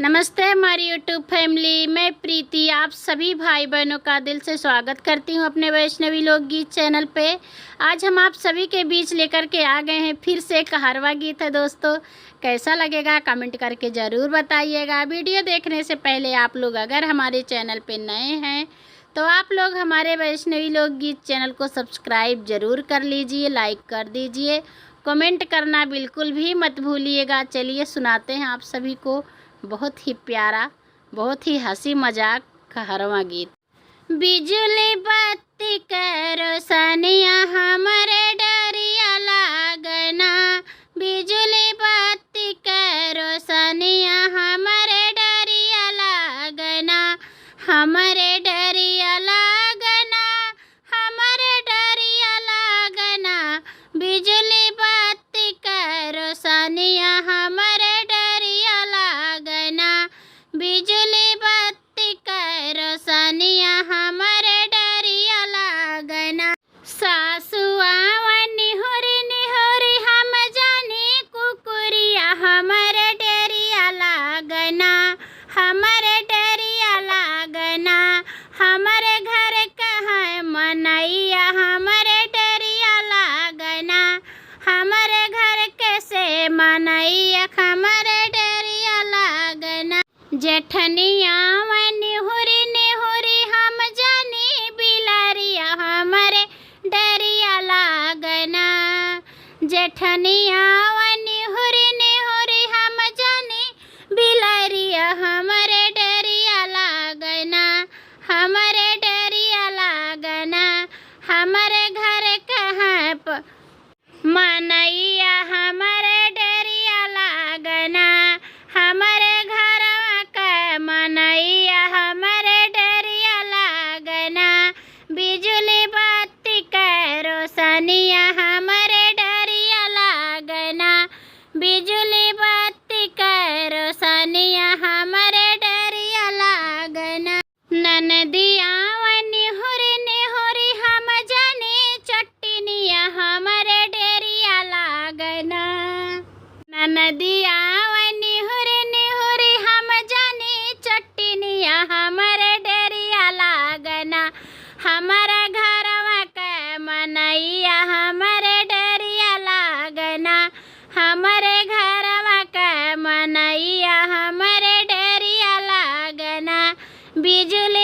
नमस्ते हमारी YouTube family, मैं प्रीति आप सभी भाई बहनों का दिल से स्वागत करती हूं अपने वैष्णवी लोकगीत चैनल पे। आज हम आप सभी के बीच लेकर के आ गए हैं फिर से एक हरवा गीत है दोस्तों। कैसा लगेगा कमेंट करके ज़रूर बताइएगा। वीडियो देखने से पहले आप लोग अगर हमारे चैनल पे नए हैं तो आप लोग हमारे वैष्णवी लोकगीत चैनल को सब्सक्राइब ज़रूर कर लीजिए, लाइक कर दीजिए, कमेंट करना बिल्कुल भी मत भूलिएगा। चलिए सुनाते हैं आप सभी को बहुत ही प्यारा, बहुत ही हंसी मजाक का हरवा गीत। बिजली बत्ती के रोशनिया हमरे डरिया लागना, बिजली बत्ती के रोशनिया हमरे डरिया लागना, हमरे डरिया लागना, हमरे डरिया लागना, बिजली बत्ती के रोशनिया हमरे डरिया लागना, बिजली बत्ती के रोशनिया हमरे डरिया लागना। सासु आवन निहुरी निहुरी हम जानी कुकुरिया हमरे डरिया लागना, हमरे डरिया लागना, हमरे घर कहाँ मनैया हमरे डरिया लागना, हमरे घर कैसे मनैया हमरे डरिया लागना। जेठनिया निहुरी निहुरी हम जानी बिलरिया हमरे डरिया लागना, जेठनिया निहुरी निहुरी हम जानी बिलरिया हमरे डरिया लागना, हमरे डरिया लागना, हमरे घर कहाँ मनैया हमरे डरिया लागना, हमरे घरवा के मनैया हमरे डरिया लागना, बिजली बत्ती के रोशनिया हमरे डरिया लागना, बिजली बत्ती के रोशनिया हमरे डरिया लागना। ननदिया निहुरी निहुरी हम जानी चट्टनिया हमरे डरिया लागना, ननदिया निहुरी निहुरी हम जानी चट्टनिया हमरे डरिया लागना, हमारा घरवा के मनैया हमरे डरिया लागना, हमरे घरवा के मनैया हमरे डरिया लागना, बिजली